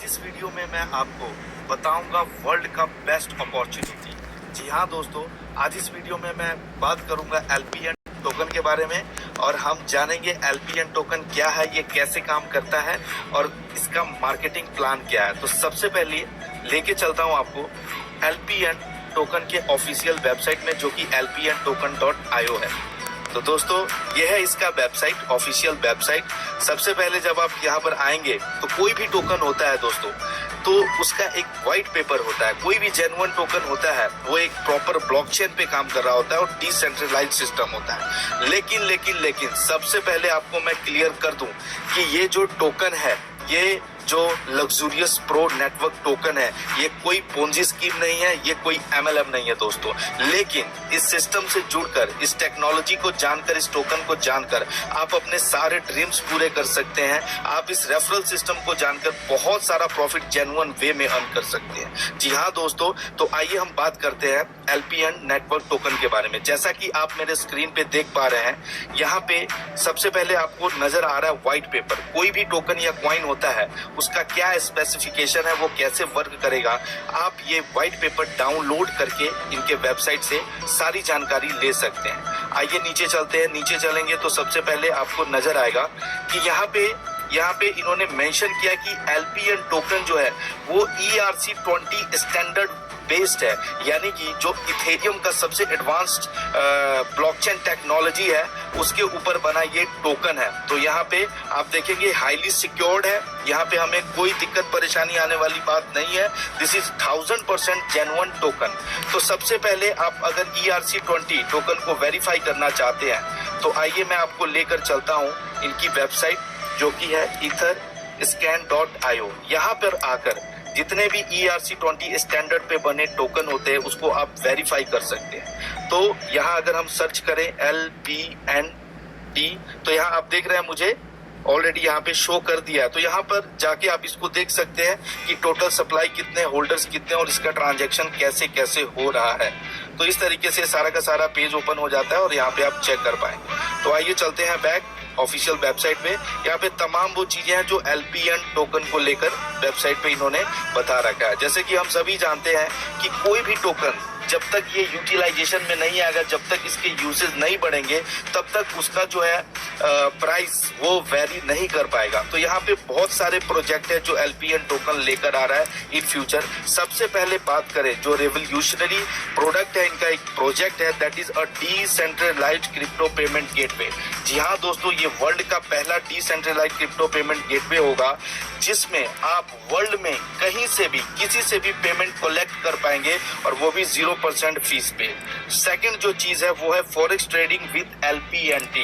इस वीडियो में मैं आपको बताऊंगा वर्ल्ड का बेस्ट अपॉर्चुनिटी। जी हाँ दोस्तों, आज इस वीडियो में मैं बात करूंगा एलपीएन टोकन के बारे में और हम जानेंगे एलपीएन टोकन क्या है, ये कैसे काम करता है और इसका मार्केटिंग प्लान क्या है। तो सबसे पहले लेके चलता हूँ आपको एलपीएन टोकन के ऑफिशियल वेबसाइट में, जो कि lpntoken.io है। तो दोस्तों ये है इसका वेबसाइट, ऑफिशियल वेबसाइट। सबसे पहले जब आप यहाँ पर आएंगे तो कोई भी टोकन होता है दोस्तों, तो उसका एक व्हाइट पेपर होता है। कोई भी जेन्युइन टोकन होता है वो एक प्रॉपर ब्लॉकचेन पे काम कर रहा होता है और डिसेंट्रलाइज्ड सिस्टम होता है। लेकिन सबसे पहले आपको मैं क्लियर कर दूं कि ये जो टोकन है, ये जो लग्जूरियस प्रो नेटवर्क टोकन है, ये कोई पोंजी स्कीम नहीं है, ये कोई एमएलएम नहीं है दोस्तों। लेकिन इस सिस्टम से जुड़कर, इस टेक्नोलॉजी को जानकर, इस टोकन को जानकर आप अपने सारे ड्रीम्स पूरे कर सकते हैं। आप इस रेफरल सिस्टम को जानकर बहुत सारा प्रॉफिट जेन्युइन वे में अर्न कर सकते हैं। जी हाँ दोस्तों, तो आइए हम बात करते हैं एलपीएन नेटवर्क टोकन के बारे में। जैसा कि आप मेरे स्क्रीन पे देख पा रहे हैं, यहाँ पे सबसे पहले आपको नजर आ रहा है व्हाइट पेपर। कोई भी टोकन या कॉइन होता है, उसका क्या स्पेसिफिकेशन है, वो कैसे वर्क करेगा, आप ये व्हाइट पेपर डाउनलोड करके इनके वेबसाइट से सारी जानकारी ले सकते हैं। आइए नीचे चलते हैं। नीचे चलेंगे तो सबसे पहले आपको नजर आएगा कि यहाँ पे इन्होंने मेंशन किया कि एलपीएन टोकन जो है वो ERC-20 स्टैंडर्ड बेस्ड है, यानी कि जो इथेरियम का सबसे एडवांस्ड ब्लॉकचेन टेक्नोलॉजी है उसके ऊपर बना ये टोकन है। तो यहाँ पे आप देखेंगे हाईली सिक्योर्ड है, यहाँ पे हमें कोई दिक्कत परेशानी आने वाली बात नहीं है। This is 1000% genuine token. तो सबसे पहले आप अगर ERC-20 टोकन को वेरीफाई करना चाहते हैं तो आइए मैं आपको लेकर चलता हूँ इनकी वेबसाइट, जो कि है etherscan.io। यहाँ पर आकर जितने भी ERC-20 स्टैंडर्ड पे बने टोकन होते हैं उसको आप वेरीफाई कर सकते हैं। तो यहाँ अगर हम सर्च करें LPNT, तो यहाँ आप देख रहे हैं मुझे ऑलरेडी यहाँ पे शो कर दिया है। तो यहाँ पर जाके आप इसको देख सकते हैं कि टोटल सप्लाई कितने, होल्डर्स कितने और इसका ट्रांजैक्शन कैसे कैसे हो रहा है। तो इस तरीके से सारा का सारा पेज ओपन हो जाता है और यहाँ पे आप चेक कर पाएंगे। तो आइए चलते हैं बैक ऑफिशियल वेबसाइट में। यहाँ पे तमाम वो चीजें हैं जो एलपीएन टोकन को लेकर वेबसाइट पे इन्होंने बता रखा है। जैसे कि हम सभी जानते हैं कि कोई भी टोकन जब तक ये यूटिलाइजेशन में नहीं आएगा, जब तक इसके यूसेज नहीं बढ़ेंगे, तब तक उसका जो है प्राइस वो वेरी नहीं कर पाएगा। तो यहाँ पे बहुत सारे प्रोजेक्ट है जो एलपीएन टोकन लेकर आ रहा है इन फ्यूचर। सबसे पहले बात करें जो रेवोल्यूशनरी प्रोडक्ट है, इनका एक प्रोजेक्ट है, that is a decentralized crypto payment gateway. जी हाँ दोस्तों, ये वर्ल्ड का पहला डिसेंट्रलाइज्ड क्रिप्टो पेमेंट गेटवे होगा जिसमें आप वर्ल्ड में कहीं से भी किसी से भी पेमेंट कलेक्ट कर पाएंगे और वो भी 0% फीस पे। सेकंड जो चीज है वो है फॉरेक्स ट्रेडिंग विद LPNT।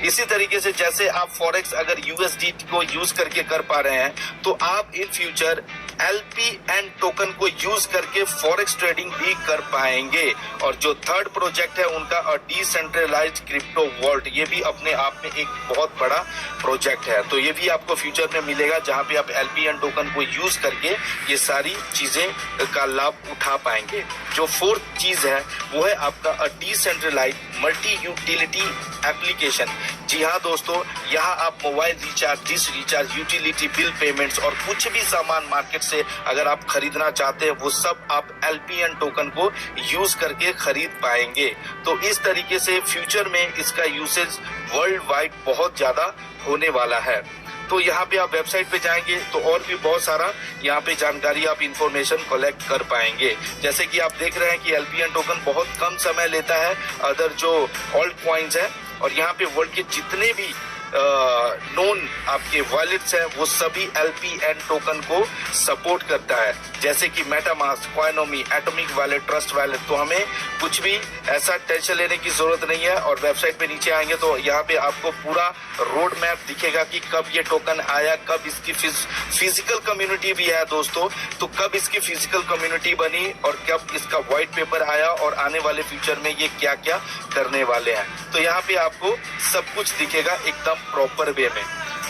इसी तरीके से जैसे आप फॉरेक्स अगर USDT को यूज करके कर पा रहे हैं, तो आप इन फ्यूचर LPN टोकन को यूज करके फॉरेक्स ट्रेडिंग भी कर पाएंगे। और जो थर्ड प्रोजेक्ट है उनका डिसेंट्रलाइज्ड क्रिप्टो वॉल्ट, ये भी अपने आप में एक बहुत बड़ा प्रोजेक्ट है। तो ये भी आपको फ्यूचर में मिलेगा जहां पे आप LPN टोकन को यूज करके ये सारी चीजें का लाभ उठा पाएंगे। जो फोर्थ चीज है वो है आपका डिसेंट्रलाइज्ड मल्टी यूटिलिटी एप्लीकेशन। जी हाँ दोस्तों, यहाँ आप mobile recharge, dish recharge, utility bill payments और कुछ भी सामान मार्केट से अगर आप खरीदना चाहते हैं वो सब आप LPN टोकन को यूज करके खरीद पाएंगे। तो इस तरीके से फ्यूचर में इसका यूसेज वर्ल्ड वाइड बहुत ज्यादा होने वाला है। तो यहाँ पे आप वेबसाइट पे जाएंगे तो और भी बहुत सारा यहाँ पे जानकारी, आप इंफॉर्मेशन कलेक्ट कर पाएंगे। जैसे कि आप देख रहे हैं कि LPN टोकन बहुत कम समय लेता है अदर जो ऑल्ट कॉइन्स है, और यहाँ पे वर्ल्ड के जितने भी नोन आपके वॉलेट्स हैं वो सभी LPN टोकन को सपोर्ट करता है, जैसे कि MetaMask, Coinomi, Atomic Wallet, Trust Wallet. तो हमें कुछ भी ऐसा टेंशन लेने की जरूरत नहीं है। और वेबसाइट पे नीचे आएंगे तो यहाँ पे आपको पूरा रोड मैप दिखेगा कि कब ये टोकन आया, कब इसकी फिजिकल कम्युनिटी भी है दोस्तों, तो कब इसकी फिजिकल कम्युनिटी बनी और कब इसका व्हाइट पेपर आया और आने वाले फ्यूचर में ये क्या क्या करने वाले हैं। तो यहाँ पे आपको सब कुछ दिखेगा एकदम प्रॉपर वे में।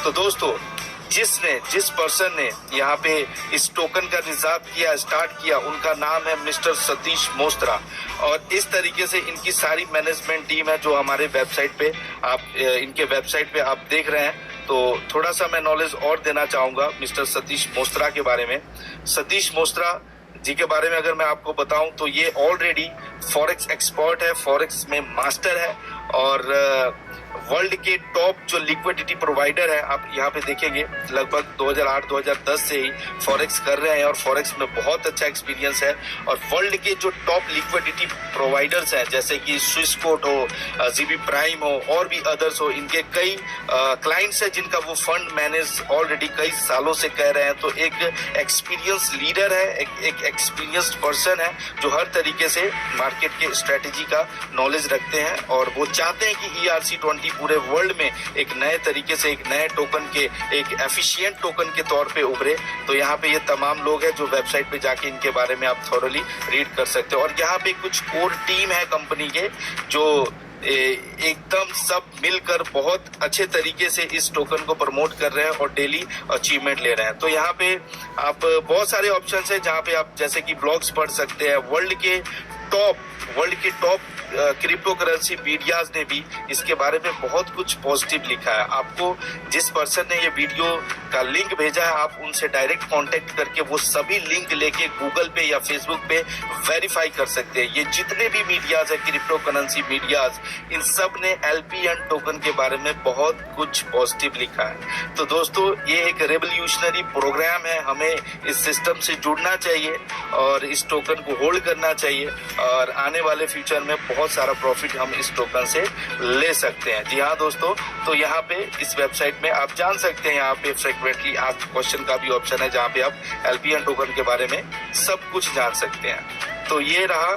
तो दोस्तों, जिस पर्सन ने यहाँ पे इस टोकन का निजात किया, स्टार्ट किया, उनका नाम है मिस्टर सतीश मोस्त्रा। और इस तरीके से इनकी सारी मैनेजमेंट टीम है जो हमारे वेबसाइट पे आप इनके वेबसाइट पे आप देख रहे हैं। तो थोड़ा सा मैं नॉलेज और देना चाहूँगा मिस्टर सतीश मोस्त्रा के बारे में। सतीश मोस्त्रा जी के बारे में अगर मैं आपको बताऊं तो ये ऑलरेडी फॉरेक्स एक्सपर्ट है, फॉरेक्स में मास्टर है और वर्ल्ड के टॉप जो लिक्विडिटी प्रोवाइडर है, आप यहाँ पे देखेंगे लगभग 2008-2010 से ही फॉरेक्स कर रहे हैं और फॉरेक्स में बहुत अच्छा एक्सपीरियंस है। और वर्ल्ड के जो टॉप लिक्विडिटी प्रोवाइडर्स हैं जैसे कि स्विसकोट हो, जीबी प्राइम हो और भी अदर्स हो, इनके कई क्लाइंट्स हैं जिनका वो फंड मैनेज ऑलरेडी कई सालों से कर रहे हैं। तो एक एक्सपीरियंस लीडर है, एक एक्सपीरियंस्ड पर्सन है जो हर तरीके से मार्केट के स्ट्रेटेजी का नॉलेज रखते हैं और वो चाहते हैं कि ERC-20 पूरे वर्ल्ड में एक नए तरीके से, एक नए टोकन के, एक एफिशिएंट टोकन के तौर पे उभरे। तो यहाँ पे ये तमाम लोग हैं जो वेबसाइट पे जाके इनके बारे में आप थॉरली रीड कर सकते हो। और यहाँ पे कुछ कोर टीम है कंपनी के जो एकदम सब मिलकर बहुत अच्छे तरीके से इस टोकन को प्रमोट कर रहे हैं और डेली अचीवमेंट ले रहे हैं। तो यहाँ पे आप बहुत सारे ऑप्शंस हैं जहाँ पे आप जैसे कि ब्लॉग्स पढ़ सकते हैं। वर्ल्ड के टॉप क्रिप्टो करेंसी मीडियाज ने भी इसके बारे में बहुत कुछ पॉजिटिव लिखा है। आपको जिस पर्सन ने ये वीडियो का लिंक भेजा है आप उनसे डायरेक्ट कांटेक्ट करके वो सभी लिंक लेके गूगल पे या फेसबुक पे वेरीफाई कर सकते हैं। ये जितने भी मीडियाज है क्रिप्टो करेंसी मीडियाज, इन सब ने LPN टोकन के बारे में बहुत कुछ पॉजिटिव लिखा है। तो दोस्तों ये एक रेवोल्यूशनरी प्रोग्राम है, हमें इस सिस्टम से जुड़ना चाहिए और इस टोकन को होल्ड करना चाहिए और आने वाले फ्यूचर में बहुत सारा प्रॉफिट हम इस टोकन से ले सकते हैं। जी हाँ दोस्तों, तो यहाँ पे इस वेबसाइट में आप जान सकते हैं, यहाँ पे फ्रीक्वेंटली आस्क्ड क्वेश्चन का भी ऑप्शन है जहाँ पे आप LPN टोकन के बारे में सब कुछ जान सकते हैं। तो ये रहा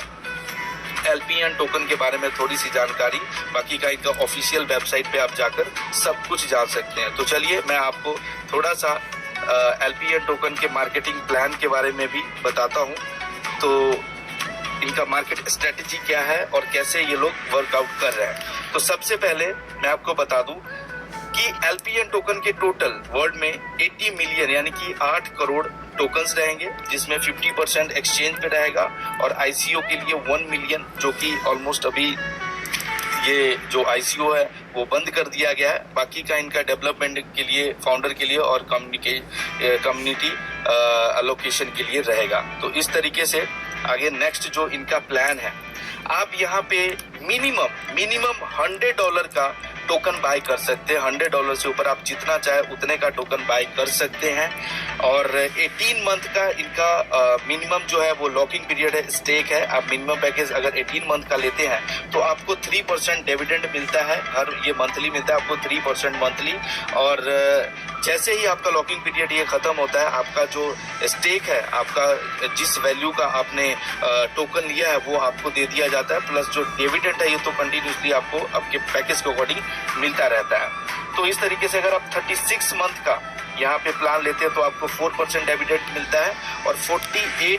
LPN टोकन के बारे में थोड़ी सी जानकारी। बाकी का इनका ऑफिशियल वेबसाइट पे आप जाकर सब कुछ जान सकते हैं। तो चलिए मैं आपको थोड़ा सा LPN टोकन के मार्केटिंग प्लान के बारे में भी बताता हूँ। तो इनका मार्केट स्ट्रेटेजी क्या है और कैसे ये लोग वर्कआउट कर रहे हैं। तो सबसे पहले मैं आपको बता दूं कि LPN टोकन के टोटल वर्ल्ड में 80 मिलियन यानी कि 8 करोड़ टोकन्स रहेंगे जिसमें 50% एक्सचेंज पे रहेगा और ICO के लिए 1 मिलियन, जो कि ऑलमोस्ट अभी ये जो ICO है वो बंद कर दिया गया है। बाकी का इनका डेवलपमेंट के लिए, फाउंडर के लिए और कम्युनिटी अलोकेशन के लिए रहेगा। तो इस तरीके से आगे नेक्स्ट जो इनका प्लान है, आप यहाँ पे मिनिमम $100 का टोकन बाय कर सकते हैं। $100 से ऊपर आप जितना चाहे उतने का टोकन बाय कर सकते हैं। और 18 मंथ का इनका मिनिमम जो है वो लॉकिंग पीरियड है, स्टेक है। आप मिनिमम पैकेज अगर 18 मंथ का लेते हैं तो आपको 3% डिविडेंड मिलता है, हर ये मंथली मिलता है आपको 3% मंथली। और जैसे ही आपका लॉकिंग पीरियड ये खत्म होता है, आपका जो स्टेक है, आपका जिस वैल्यू का आपने टोकन लिया है वो आपको दे दिया जाता है, प्लस जो डिविडेंड है ये तो कंटिन्यूसली आपको आपके पैकेज के अकॉर्डिंग मिलता रहता है। तो इस तरीके से अगर आप 36 मंथ का यहाँ पे प्लान लेते हैं तो आपको 4% डिविडेंड मिलता है और 48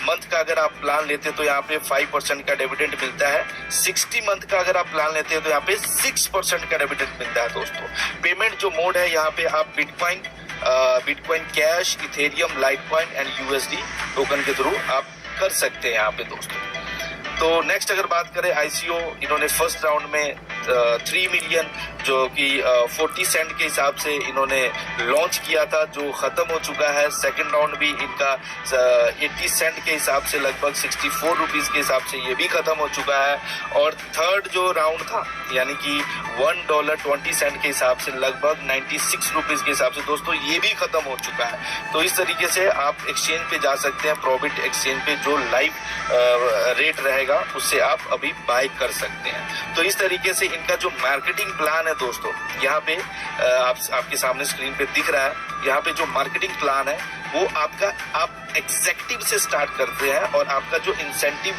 मंथ का अगर आप प्लान लेते हैं तो यहाँ पे 5% का डिविडेंड मिलता है। 60 मंथ का अगर आप प्लान लेते हैं तो यहाँ पे 6% का डिविडेंड मिलता है। दोस्तों पेमेंट जो मोड है यहाँ पे आप bitcoin cash, Ethereum, Litecoin and USD token के थ्रू आप कर सकते हैं यहाँ पे दोस्तों। तो नेक्स्ट अगर बात करें ICO, इन्होंने फर्स्ट राउंड में 3 मिलियन जो कि 40 सेंट के हिसाब से इन्होंने लॉन्च किया था, जो ख़त्म हो चुका है। सेकंड राउंड भी इनका 80 सेंट के हिसाब से लगभग 64 रुपीज़ के हिसाब से ये भी ख़त्म हो चुका है। और थर्ड जो राउंड था यानी कि $1.20 के हिसाब से लगभग 96 रुपीज़ के हिसाब से दोस्तों ये भी ख़त्म हो चुका है। तो इस तरीके से आप एक्सचेंज पे जा सकते हैं, प्रॉफिट एक्सचेंज पे जो लाइव रेट रहेगा उससे आप अभी बाय कर सकते हैं। तो इस तरीके से इनका जो मार्केटिंग प्लान है दोस्तों यहाँ पे आपके सामने स्क्रीन पे दिख रहा है। यहाँ पे जो मार्केटिंग प्लान है वो आप एग्जेक्टिव से स्टार्ट करते हैं और आपका जो इंसेंटिव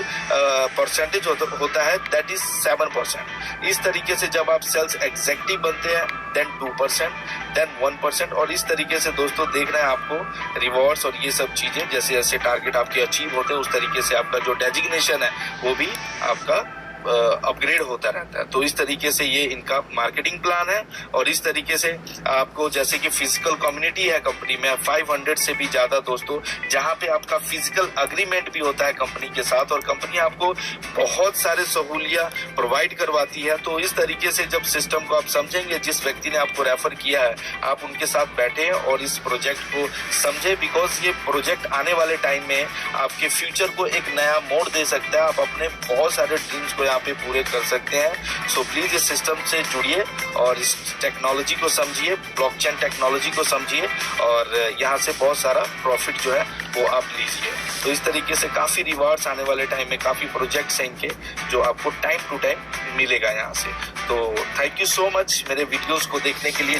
परसेंटेज होता है दैट इज 7%। इस तरीके से जब आप सेल्स एग्जेक्टिव बनते हैं देन 2%, देन 1%। और इस तरीके से दोस्तों देख रहे हैं आपको रिवॉर्ड्स और ये सब चीजें जैसे जैसे टारगेट आपके अचीव होते हैं उस तरीके से आपका जो डेजिग्नेशन है वो भी आपका अपग्रेड होता रहता है। तो इस तरीके से ये इनका मार्केटिंग प्लान है। और इस तरीके से आपको जैसे कि फिजिकल कम्युनिटी है कंपनी में 500 से भी ज्यादा दोस्तों, जहां पे आपका फिजिकल अग्रीमेंट भी होता है कंपनी के साथ, और कंपनी आपको बहुत सारे सहूलियत प्रोवाइड करवाती है। तो इस तरीके से जब सिस्टम को आप समझेंगे, जिस व्यक्ति ने आपको रेफर किया है, आप उनके साथ बैठे और इस प्रोजेक्ट को समझे, बिकॉज ये प्रोजेक्ट आने वाले टाइम में आपके फ्यूचर को एक नया मोड़ दे सकता है। आप अपने बहुत सारे ड्रीम्स को यहाँ पे पूरे कर सकते हैं। सो प्लीज इस सिस्टम से जुड़िए और इस टेक्नोलॉजी को समझिए, ब्लॉकचेन टेक्नोलॉजी को समझिए, और यहाँ से बहुत सारा प्रॉफिट जो है वो आप लीजिए। तो इस तरीके से काफी रिवार्ड्स आने वाले टाइम में, काफी प्रोजेक्ट्स हैं इनके जो आपको टाइम टू टाइम मिलेगा यहाँ से। तो थैंक यू सो मच मेरे वीडियोस को देखने के लिए।